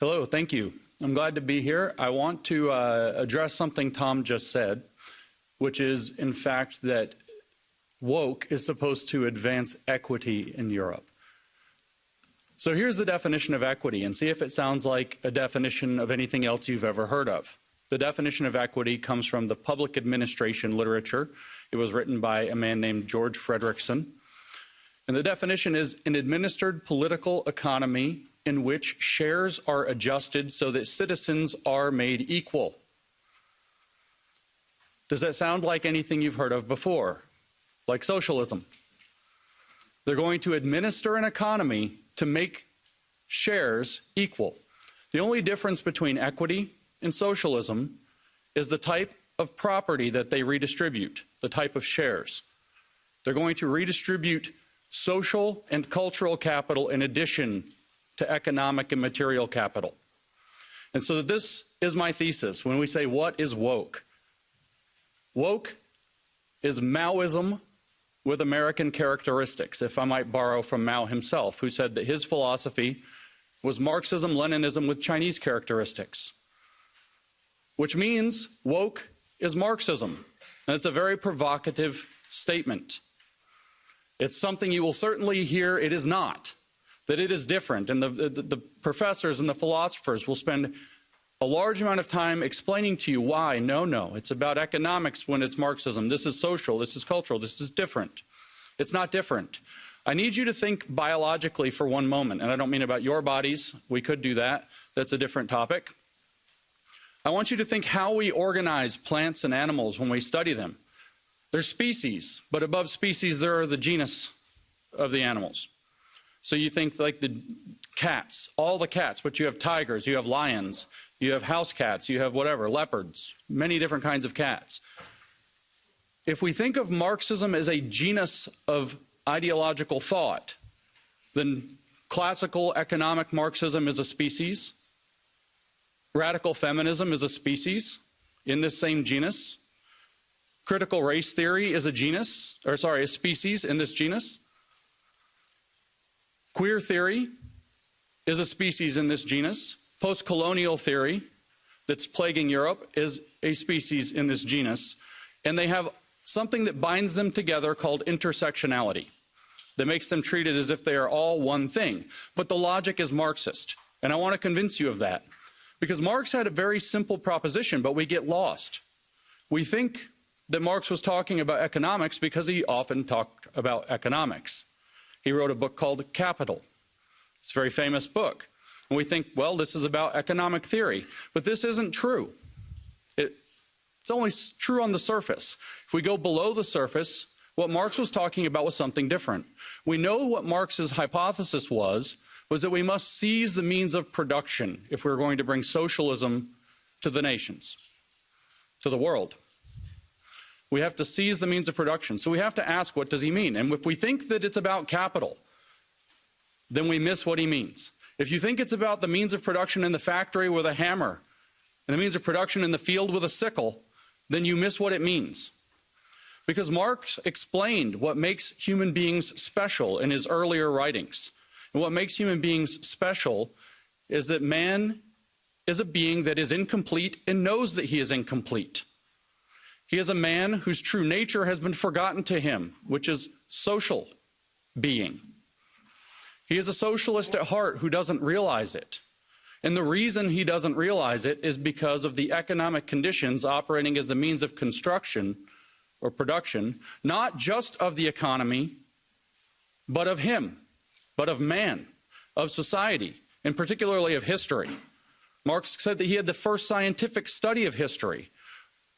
Hello, thank you. I'm glad to be here. I want to address something Tom just said, which is, in fact, that woke is supposed to advance equity in Europe. So here's the definition of equity, and see if it sounds like a definition of anything else you've ever heard of. The definition of equity comes from the public administration literature. It was written by a man named George Frederickson. And the definition is an administered political economy in which shares are adjusted so that citizens are made equal. Does that sound like anything you've heard of before? Like socialism? They're going to administer an economy to make shares equal. The only difference between equity and socialism is the type of property that they redistribute, the type of shares. They're going to redistribute social and cultural capital in addition to economic and material capital. And so this is my thesis when we say, what is woke? Woke is Maoism with American characteristics, if I might borrow from Mao himself, who said that his philosophy was Marxism, Leninism with Chinese characteristics, which means woke is Marxism. And it's a very provocative statement. It's something you will certainly hear it is not, that it is different. And the professors and the philosophers will spend a large amount of time explaining to you why. No, it's about economics when it's Marxism. This is social, this is cultural, this is different. It's not different. I need you to think biologically for one moment, and I don't mean about your bodies. We could do that. That's a different topic. I want you to think how we organize plants and animals when we study them. They're species, but above species there are the genus of the animals. So you think like the cats, all the cats, but you have tigers, you have lions, you have house cats, you have whatever, leopards, many different kinds of cats. If we think of Marxism as a genus of ideological thought, then classical economic Marxism is a species, radical feminism is a species in this same genus, critical race theory is a species in this genus, queer theory is a species in this genus, post-colonial theory that's plaguing Europe is a species in this genus, and they have something that binds them together called intersectionality that makes them treated as if they are all one thing. But the logic is Marxist, and I want to convince you of that, because Marx had a very simple proposition, but we get lost. We think that Marx was talking about economics because he often talked about economics. He wrote a book called Capital. It's a very famous book. And we think, well, this is about economic theory. But this isn't true. It's only true on the surface. If we go below the surface, what Marx was talking about was something different. We know what Marx's hypothesis was that we must seize the means of production if we're going to bring socialism to the nations, to the world. We have to seize the means of production. So we have to ask, what does he mean? And if we think that it's about capital, then we miss what he means. If you think it's about the means of production in the factory with a hammer and the means of production in the field with a sickle, then you miss what it means. Because Marx explained what makes human beings special in his earlier writings. And what makes human beings special is that man is a being that is incomplete and knows that he is incomplete. He is a man whose true nature has been forgotten to him, which is social being. He is a socialist at heart who doesn't realize it. And the reason he doesn't realize it is because of the economic conditions operating as the means of construction or production, not just of the economy, but of him, but of man, of society, and particularly of history. Marx said that he had the first scientific study of history.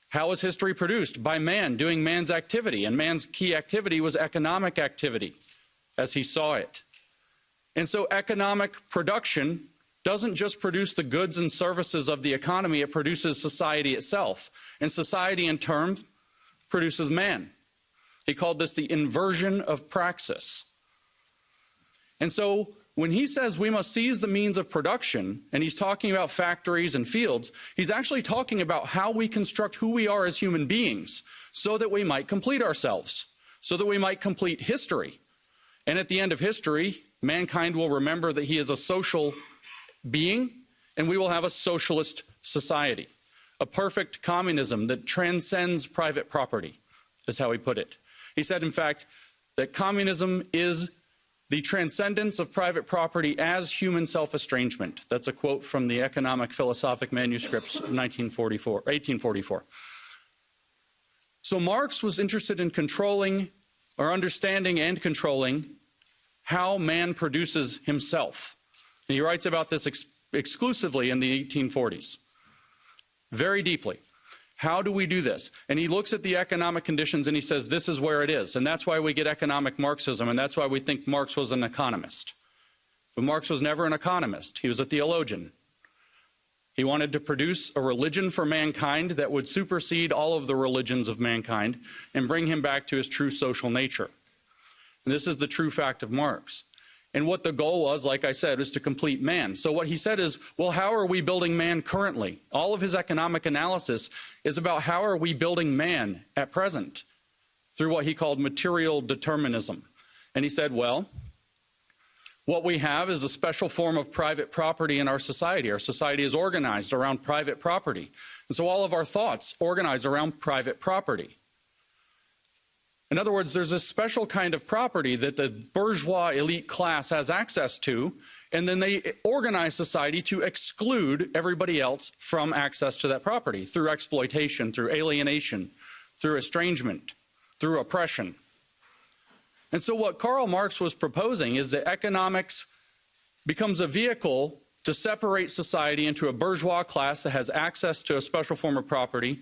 How was history produced? By man, doing man's activity, and man's key activity was economic activity, as he saw it. And so economic production doesn't just produce the goods and services of the economy, it produces society itself. And society, in turn, produces man. He called this the inversion of praxis. And so when he says we must seize the means of production, and he's talking about factories and fields, he's actually talking about how we construct who we are as human beings so that we might complete ourselves, so that we might complete history. And at the end of history, mankind will remember that he is a social being and we will have a socialist society, a perfect communism that transcends private property, is how he put it. He said, in fact, that communism is the transcendence of private property as human self-estrangement. That's a quote from the Economic Philosophic Manuscripts of 1844. So Marx was interested in controlling, or understanding and controlling, how man produces himself. And he writes about this exclusively in the 1840s, very deeply. How do we do this? And he looks at the economic conditions and he says, this is where it is. And that's why we get economic Marxism, and that's why we think Marx was an economist. But Marx was never an economist. He was a theologian. He wanted to produce a religion for mankind that would supersede all of the religions of mankind and bring him back to his true social nature. And this is the true fact of Marx. And what the goal was, like I said, is to complete man. So what he said is, well, how are we building man currently? All of his economic analysis is about how are we building man at present through what he called material determinism. And he said, well, what we have is a special form of private property in our society. Our society is organized around private property. And so all of our thoughts organize around private property. In other words, there's a special kind of property that the bourgeois elite class has access to, and then they organize society to exclude everybody else from access to that property through exploitation, through alienation, through estrangement, through oppression. And so what Karl Marx was proposing is that economics becomes a vehicle to separate society into a bourgeois class that has access to a special form of property.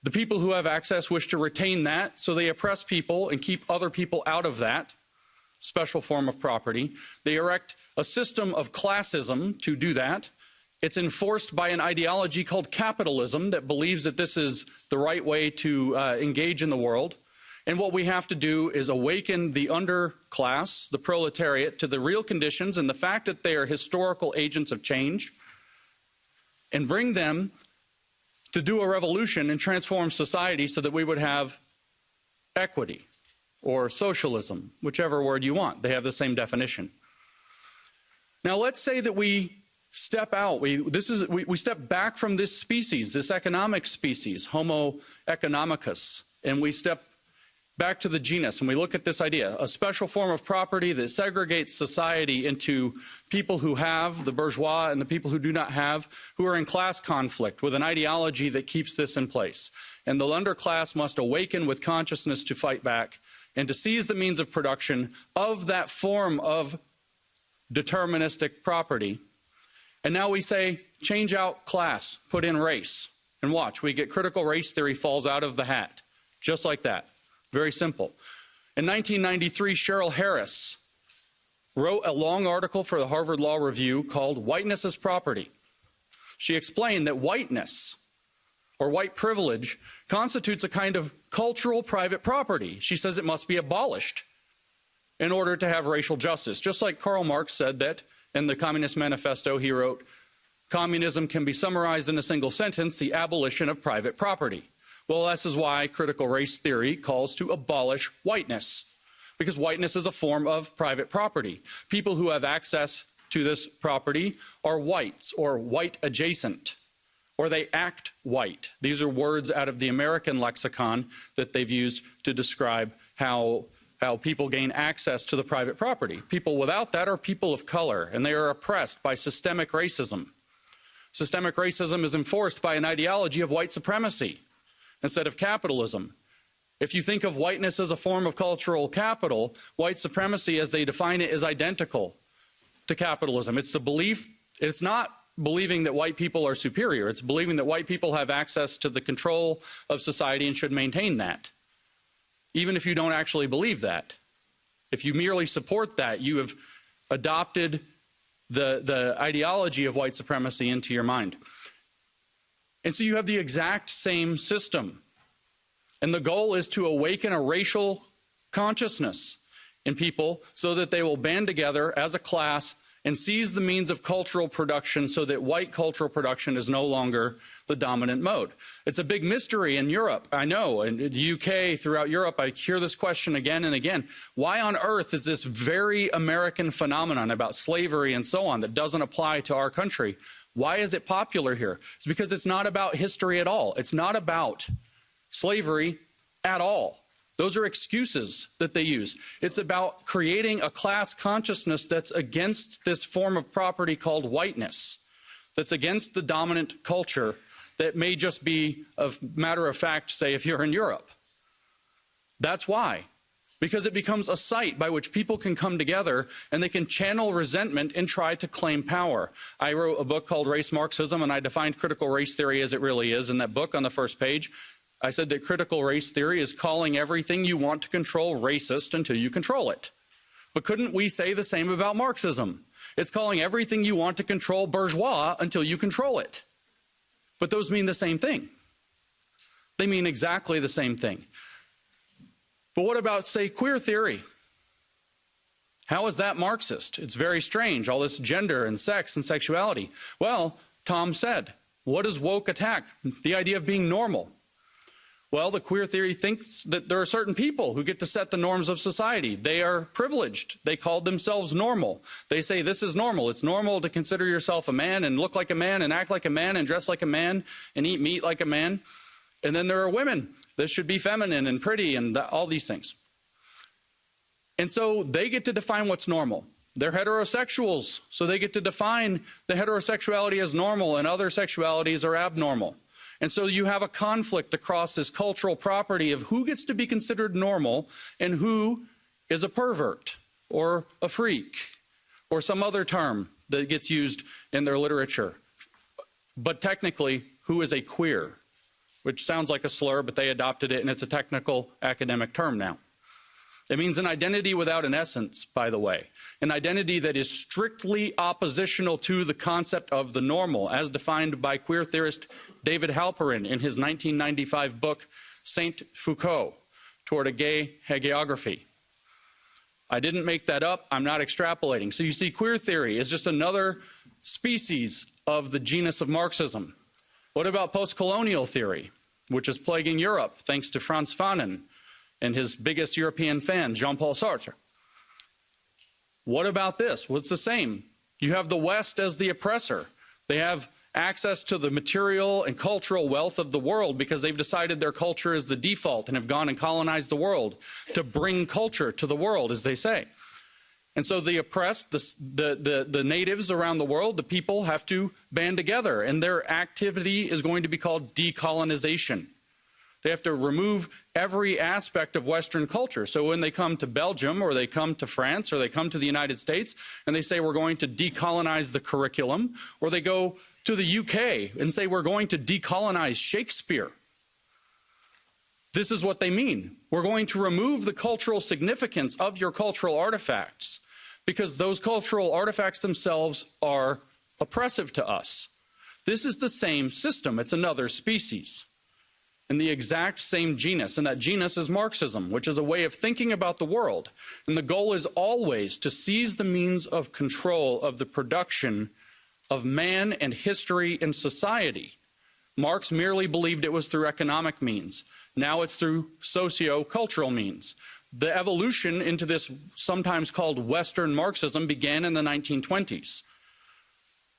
The people who have access wish to retain that, so they oppress people and keep other people out of that special form of property. They erect a system of classism to do that. It's enforced by an ideology called capitalism that believes that this is the right way to engage in the world. And what we have to do is awaken the underclass, the proletariat, to the real conditions and the fact that they are historical agents of change, and bring them to do a revolution and transform society so that we would have equity or socialism, whichever word you want. They have the same definition. Now let's say that we step out, we step back from this species, this economic species, Homo economicus, and we step back to the genus, and we look at this idea, a special form of property that segregates society into people who have, the bourgeois, and the people who do not have, who are in class conflict with an ideology that keeps this in place. And the underclass must awaken with consciousness to fight back and to seize the means of production of that form of deterministic property. And now we say, change out class, put in race. And watch, we get critical race theory falls out of the hat, just like that. Very simple. In 1993, Cheryl Harris wrote a long article for the Harvard Law Review called Whiteness as Property. She explained that whiteness, or white privilege, constitutes a kind of cultural private property. She says it must be abolished in order to have racial justice. Just like Karl Marx said that in the Communist Manifesto, he wrote, communism can be summarized in a single sentence, the abolition of private property. Well, this is why critical race theory calls to abolish whiteness, because whiteness is a form of private property. People who have access to this property are whites or white adjacent, or they act white. These are words out of the American lexicon that they've used to describe how people gain access to the private property. People without that are people of color, and they are oppressed by systemic racism. Systemic racism is enforced by an ideology of white supremacy instead of capitalism. If you think of whiteness as a form of cultural capital, white supremacy as they define it is identical to capitalism. It's the belief, it's not believing that white people are superior, it's believing that white people have access to the control of society and should maintain that. Even if you don't actually believe that. If you merely support that, you have adopted the ideology of white supremacy into your mind. And so you have the exact same system. And the goal is to awaken a racial consciousness in people so that they will band together as a class and seize the means of cultural production so that white cultural production is no longer the dominant mode. It's a big mystery in Europe, I know, in the UK, throughout Europe, I hear this question again and again. Why on earth is this very American phenomenon about slavery and so on that doesn't apply to our country? Why is it popular here? It's because it's not about history at all. It's not about slavery at all. Those are excuses that they use. It's about creating a class consciousness that's against this form of property called whiteness, that's against the dominant culture that may just be a matter of fact, say, if you're in Europe. That's why. Because it becomes a site by which people can come together and they can channel resentment and try to claim power. I wrote a book called Race Marxism, and I defined critical race theory as it really is in that book on the first page. I said that critical race theory is calling everything you want to control racist until you control it. But couldn't we say the same about Marxism? It's calling everything you want to control bourgeois until you control it. But those mean the same thing. They mean exactly the same thing. But what about, say, queer theory? How is that Marxist? It's very strange, all this gender and sex and sexuality. Well, Tom said, what does woke attack? The idea of being normal. Well, the queer theory thinks that there are certain people who get to set the norms of society. They are privileged. They call themselves normal. They say this is normal. It's normal to consider yourself a man and look like a man and act like a man and dress like a man and eat meat like a man. And then there are women that should be feminine and pretty and all these things. And so they get to define what's normal. They're heterosexuals, so they get to define the heterosexuality as normal and other sexualities are abnormal. And so you have a conflict across this cultural property of who gets to be considered normal and who is a pervert or a freak or some other term that gets used in their literature. But technically, who is a queer, which sounds like a slur, but they adopted it and it's a technical academic term now. It means an identity without an essence, by the way, an identity that is strictly oppositional to the concept of the normal, as defined by queer theorist David Halperin in his 1995 book, Saint Foucault, Toward a Gay Hagiography. I didn't make that up. I'm not extrapolating. So you see, queer theory is just another species of the genus of Marxism. What about post-colonial theory, which is plaguing Europe, thanks to Frantz Fanon and his biggest European fan, Jean-Paul Sartre? What about this? Well, it's the same. You have the West as the oppressor. They have access to the material and cultural wealth of the world because they've decided their culture is the default and have gone and colonized the world to bring culture to the world, as they say. And so the oppressed, the natives around the world, the people have to band together, and their activity is going to be called decolonization. They have to remove every aspect of Western culture. So when they come to Belgium or they come to France or they come to the United States and they say we're going to decolonize the curriculum, or they go to the UK and say we're going to decolonize Shakespeare, this is what they mean. We're going to remove the cultural significance of your cultural artifacts because those cultural artifacts themselves are oppressive to us. This is the same system. It's another species in the exact same genus, and that genus is Marxism, which is a way of thinking about the world. And the goal is always to seize the means of control of the production of man and history and society. Marx merely believed it was through economic means. Now it's through socio-cultural means. The evolution into this sometimes called Western Marxism began in the 1920s.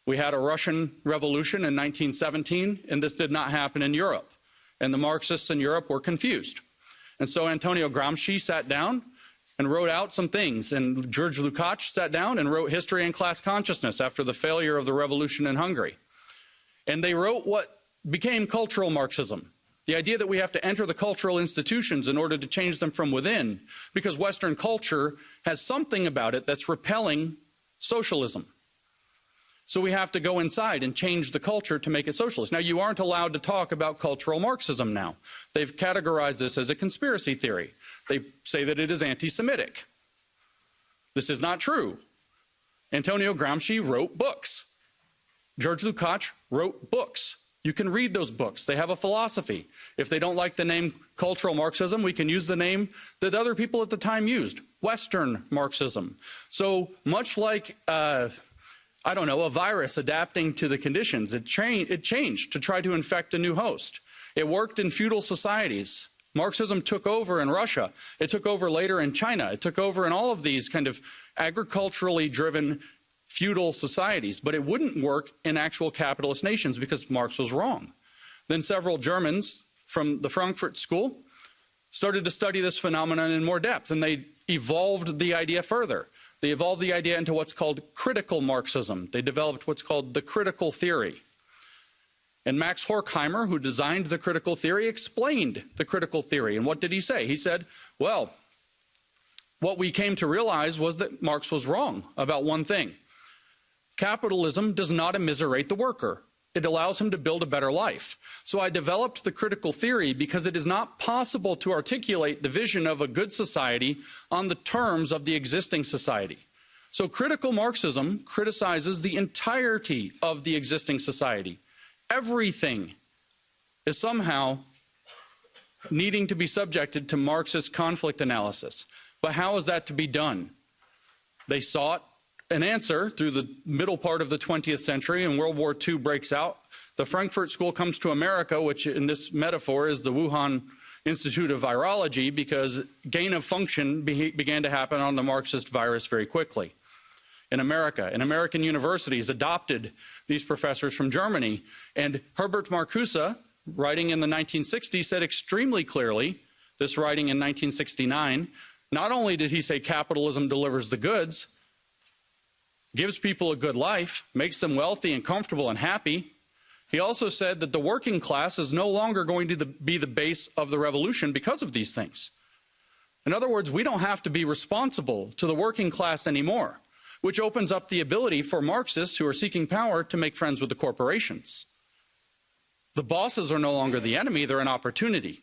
We had a Russian Revolution in 1917, and this did not happen in Europe. And the Marxists in Europe were confused. And so Antonio Gramsci sat down and wrote out some things. And George Lukács sat down and wrote History and Class Consciousness after the failure of the revolution in Hungary. And they wrote what became cultural Marxism. The idea that we have to enter the cultural institutions in order to change them from within, because Western culture has something about it that's repelling socialism. So we have to go inside and change the culture to make it socialist. Now, you aren't allowed to talk about cultural Marxism now. They've categorized this as a conspiracy theory. They say that it is anti-Semitic. This is not true. Antonio Gramsci wrote books. George Lukács wrote books. You can read those books. They have a philosophy. If they don't like the name cultural Marxism, we can use the name that other people at the time used, Western Marxism. So much like I don't know, a virus adapting to the conditions. It changed to try to infect a new host. It worked in feudal societies. Marxism took over in Russia. It took over later in China. It took over in all of these kind of agriculturally driven feudal societies, but it wouldn't work in actual capitalist nations because Marx was wrong. Then several Germans from the Frankfurt School started to study this phenomenon in more depth, and they evolved the idea further. They evolved the idea into what's called critical Marxism. They developed what's called the critical theory. And Max Horkheimer, who designed the critical theory, explained the critical theory. And what did he say? He said, well, what we came to realize was that Marx was wrong about one thing. Capitalism does not immiserate the worker. It allows him to build a better life. So I developed the critical theory because it is not possible to articulate the vision of a good society on the terms of the existing society. So critical Marxism criticizes the entirety of the existing society. Everything is somehow needing to be subjected to Marxist conflict analysis. But how is that to be done? They sought an answer through the middle part of the 20th century, and World War II breaks out. The Frankfurt School comes to America, which in this metaphor is the Wuhan Institute of Virology, because gain of function began to happen on the Marxist virus very quickly. In America, and American universities adopted these professors from Germany. And Herbert Marcuse, writing in the 1960s, said extremely clearly, this writing in 1969, not only did he say capitalism delivers the goods, gives people a good life, makes them wealthy and comfortable and happy, he also said that the working class is no longer going to be the base of the revolution because of these things. In other words, we don't have to be responsible to the working class anymore, which opens up the ability for Marxists who are seeking power to make friends with the corporations. The bosses are no longer the enemy, they're an opportunity.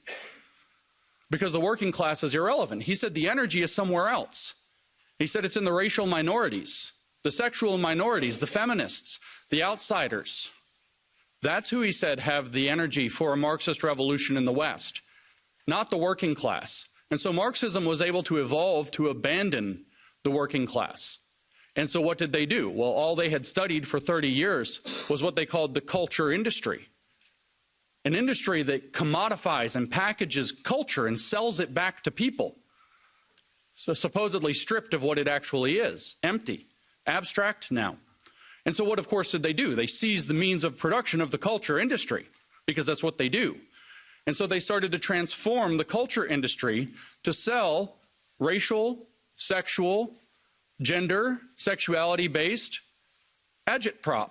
Because the working class is irrelevant. He said the energy is somewhere else. He said it's in the racial minorities, the sexual minorities, the feminists, the outsiders. That's who, he said, have the energy for a Marxist revolution in the West, not the working class. And so Marxism was able to evolve to abandon the working class. And so what did they do? Well, all they had studied for 30 years was what they called the culture industry. An industry that commodifies and packages culture and sells it back to people. So supposedly stripped of what it actually is, empty, abstract now. And so what, of course, did they do? They seized the means of production of the culture industry, because that's what they do. And so they started to transform the culture industry to sell racial, sexual, gender, sexuality-based agitprop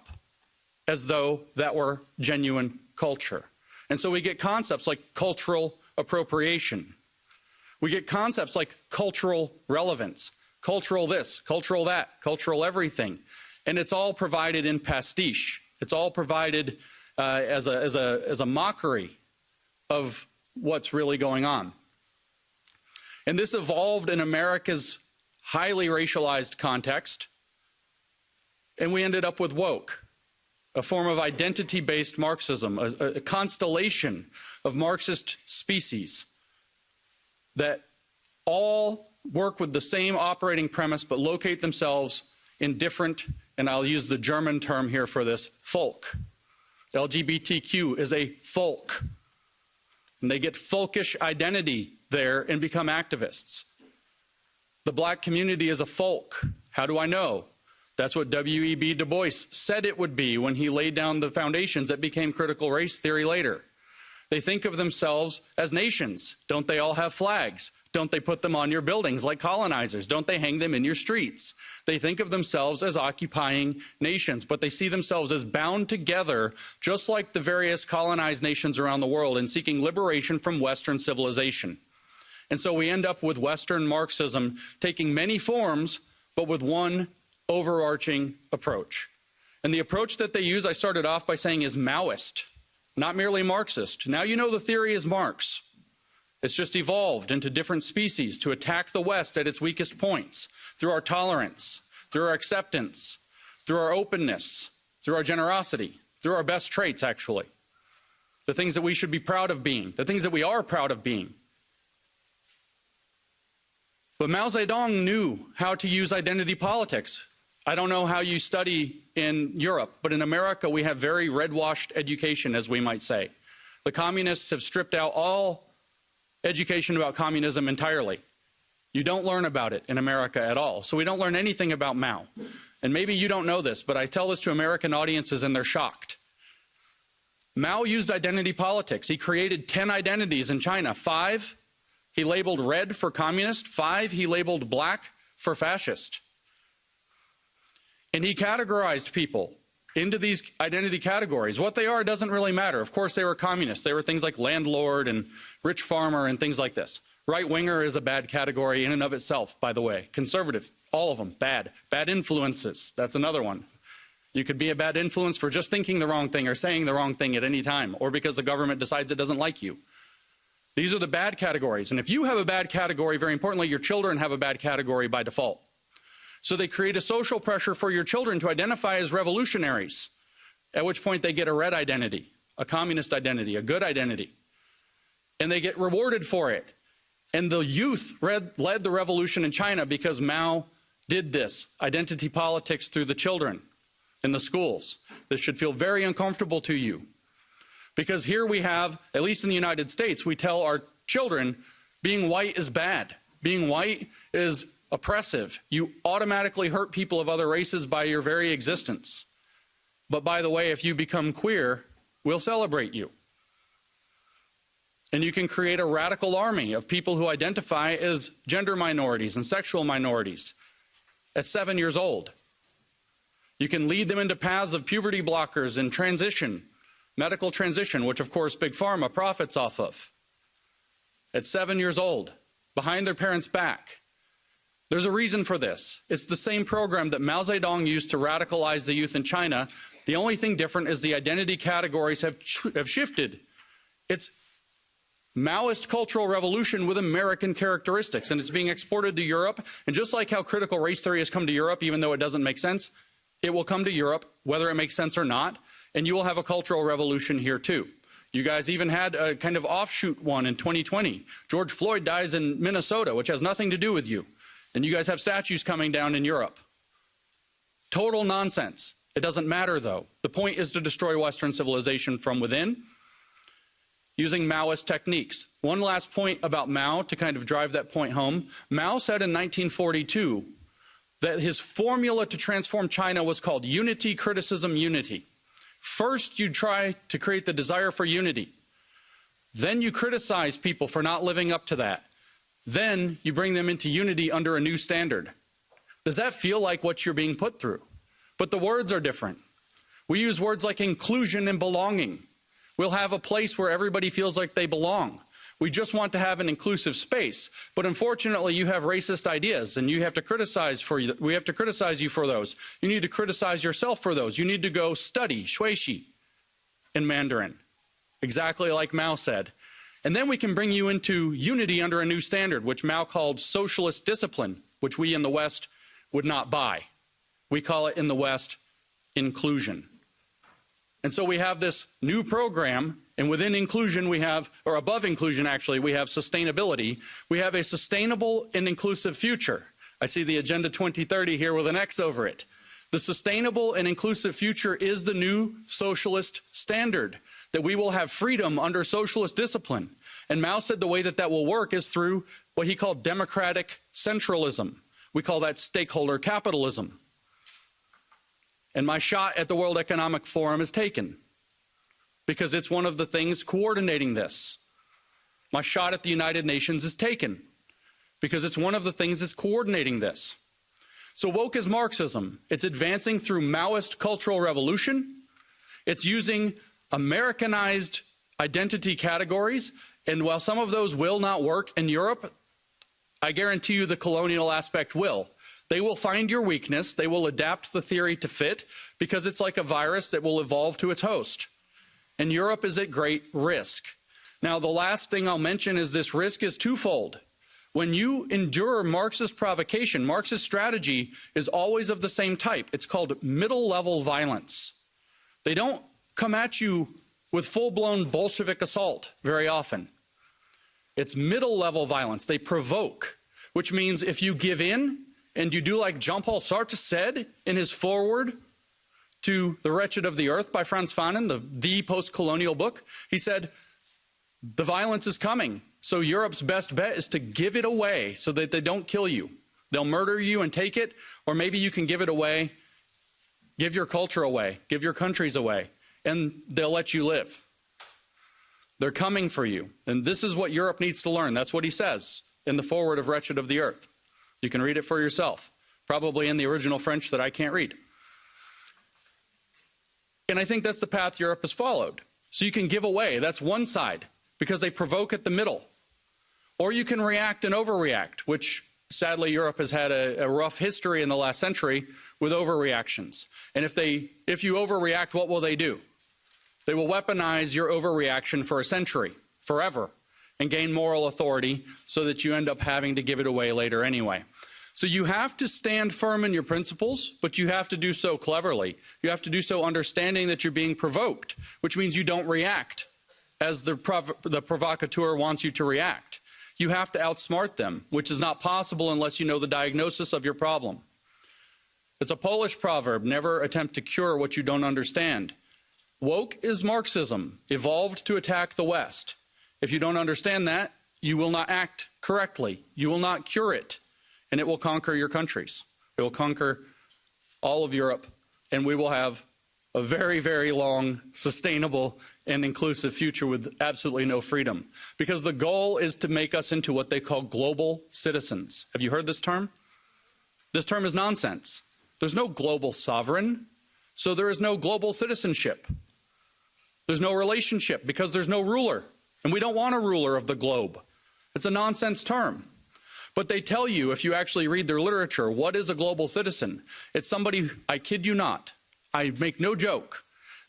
as though that were genuine culture. And so we get concepts like cultural appropriation. We get concepts like cultural relevance, cultural this, cultural that, cultural everything. And it's all provided in pastiche. It's all provided as a mockery of what's really going on. And this evolved in America's highly racialized context, and we ended up with woke, a form of identity-based Marxism, a constellation of Marxist species that all work with the same operating premise but locate themselves in different, and I'll use the German term here for this, folk. LGBTQ is a folk. And they get folkish identity there and become activists. The black community is a folk. How do I know? That's what W.E.B. Du Bois said it would be when he laid down the foundations that became critical race theory later. They think of themselves as nations. Don't they all have flags? Don't they put them on your buildings like colonizers? Don't they hang them in your streets? They think of themselves as occupying nations, but they see themselves as bound together, just like the various colonized nations around the world, in seeking liberation from Western civilization. And so we end up with Western Marxism taking many forms, but with one overarching approach. And the approach that they use, I started off by saying, is Maoist, not merely Marxist. Now you know the theory is Marx. It's just evolved into different species to attack the West at its weakest points, through our tolerance, through our acceptance, through our openness, through our generosity, through our best traits, actually. The things that we should be proud of being, the things that we are proud of being. But Mao Zedong knew how to use identity politics. I don't know how you study in Europe, but in America we have very red-washed education, as we might say. The communists have stripped out all education about communism entirely. You don't learn about it in America at all. So we don't learn anything about Mao. And maybe you don't know this, but I tell this to American audiences and they're shocked. Mao used identity politics. He created 10 identities in China. 5, he labeled red for communist. 5, he labeled black for fascist. And he categorized people into these identity categories. What they are doesn't really matter. Of course, they were communists. They were things like landlord and rich farmer and things like this. Right-winger is a bad category in and of itself, by the way. Conservative, all of them, bad. Bad influences, that's another one. You could be a bad influence for just thinking the wrong thing or saying the wrong thing at any time, or because the government decides it doesn't like you. These are the bad categories. And if you have a bad category, very importantly, your children have a bad category by default. So they create a social pressure for your children to identify as revolutionaries, at which point they get a red identity, a communist identity, a good identity. And they get rewarded for it. And the youth led the revolution in China because Mao did this, identity politics through the children in the schools. This should feel very uncomfortable to you. Because here we have, at least in the United States, we tell our children being white is bad. Being white is oppressive. You automatically hurt people of other races by your very existence. But by the way, if you become queer, we'll celebrate you. And you can create a radical army of people who identify as gender minorities and sexual minorities at 7 years old. You can lead them into paths of puberty blockers and transition, medical transition, which of course Big Pharma profits off of. At 7 years old, behind their parents' back. There's a reason for this. It's the same program that Mao Zedong used to radicalize the youth in China. The only thing different is the identity categories have shifted. It's Maoist cultural revolution with American characteristics, and it's being exported to Europe. And just like how critical race theory has come to Europe, even though it doesn't make sense, it will come to Europe, whether it makes sense or not, and you will have a cultural revolution here too. You guys even had a kind of offshoot one in 2020. George Floyd dies in Minnesota, which has nothing to do with you. And you guys have statues coming down in Europe. Total nonsense. It doesn't matter though. The point is to destroy Western civilization from within, using Maoist techniques. One last point about Mao to kind of drive that point home. Mao said in 1942 that his formula to transform China was called unity, criticism, unity. First, you try to create the desire for unity. Then you criticize people for not living up to that. Then you bring them into unity under a new standard. Does that feel like what you're being put through? But the words are different. We use words like inclusion and belonging. We'll have a place where everybody feels like they belong. We just want to have an inclusive space. But unfortunately, you have racist ideas, and you have to criticize we have to criticize you for those. You need to criticize yourself for those. You need to go study shuishi in Mandarin, exactly like Mao said. And then we can bring you into unity under a new standard, which Mao called socialist discipline, which we in the West would not buy. We call it in the West inclusion. And so we have this new program, and within inclusion we have, or above inclusion actually, we have sustainability. We have a sustainable and inclusive future. I see the Agenda 2030 here with an X over it. The sustainable and inclusive future is the new socialist standard, that we will have freedom under socialist discipline. And Mao said the way that that will work is through what he called democratic centralism. We call that stakeholder capitalism. And my shot at the World Economic Forum is taken because it's one of the things coordinating this. My shot at the United Nations is taken because it's one of the things that's coordinating this. So woke is Marxism. It's advancing through Maoist cultural revolution. It's using Americanized identity categories. And while some of those will not work in Europe, I guarantee you the colonial aspect will. They will find your weakness. They will adapt the theory to fit because it's like a virus that will evolve to its host. And Europe is at great risk. Now, the last thing I'll mention is this risk is twofold. When you endure Marxist provocation, Marxist strategy is always of the same type. It's called middle-level violence. They don't come at you with full-blown Bolshevik assault very often. It's middle-level violence. They provoke, which means if you give in and you do like Jean-Paul Sartre said in his foreword to The Wretched of the Earth by Frantz Fanon, the post-colonial book, he said, the violence is coming, so Europe's best bet is to give it away so that they don't kill you. They'll murder you and take it, or maybe you can give it away, give your culture away, give your countries away, and they'll let you live. They're coming for you. And this is what Europe needs to learn. That's what he says in the foreword of Wretched of the Earth. You can read it for yourself, probably in the original French that I can't read. And I think that's the path Europe has followed. So you can give away, that's one side, because they provoke at the middle. Or you can react and overreact, which sadly Europe has had a rough history in the last century with overreactions. And if you overreact, what will they do? They will weaponize your overreaction for a century, forever, and gain moral authority so that you end up having to give it away later anyway. So you have to stand firm in your principles, but you have to do so cleverly. You have to do so understanding that you're being provoked, which means you don't react as the provocateur wants you to react. You have to outsmart them, which is not possible unless you know the diagnosis of your problem. It's a Polish proverb, never attempt to cure what you don't understand. Woke is Marxism, evolved to attack the West. If you don't understand that, you will not act correctly. You will not cure it, and it will conquer your countries. It will conquer all of Europe, and we will have a very, very long, sustainable, and inclusive future with absolutely no freedom. Because the goal is to make us into what they call global citizens. Have you heard this term? This term is nonsense. There's no global sovereign, so there is no global citizenship. There's no relationship because there's no ruler. And we don't want a ruler of the globe. It's a nonsense term. But they tell you, if you actually read their literature, what is a global citizen? It's somebody, I kid you not, I make no joke.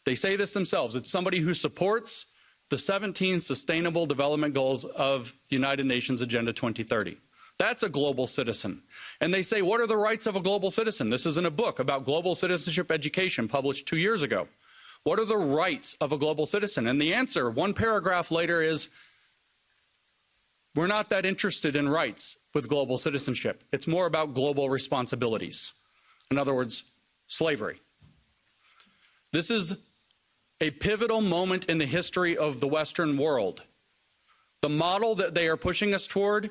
They say this themselves. It's somebody who supports the 17 Sustainable Development Goals of the United Nations Agenda 2030. That's a global citizen. And they say, what are the rights of a global citizen? This is in a book about global citizenship education published 2 years ago. What are the rights of a global citizen? And the answer, one paragraph later, is we're not that interested in rights with global citizenship. It's more about global responsibilities. In other words, slavery. This is a pivotal moment in the history of the Western world. The model that they are pushing us toward,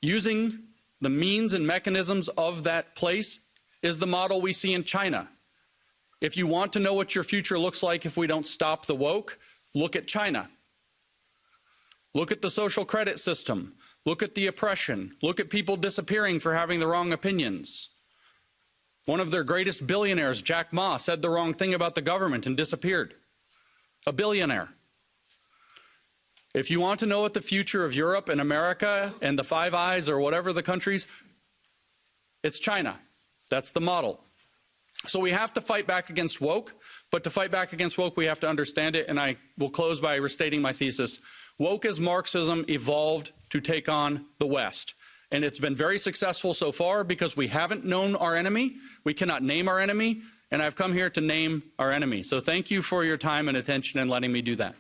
using the means and mechanisms of that place, is the model we see in China. If you want to know what your future looks like if we don't stop the woke, look at China. Look at the social credit system. Look at the oppression. Look at people disappearing for having the wrong opinions. One of their greatest billionaires, Jack Ma, said the wrong thing about the government and disappeared. A billionaire. If you want to know what the future of Europe and America and the Five Eyes or whatever the countries, it's China. That's the model. So we have to fight back against woke, but to fight back against woke, we have to understand it, and I will close by restating my thesis. Woke as Marxism evolved to take on the West. And it's been very successful so far because we haven't known our enemy. We cannot name our enemy, and I've come here to name our enemy. So thank you for your time and attention and letting me do that.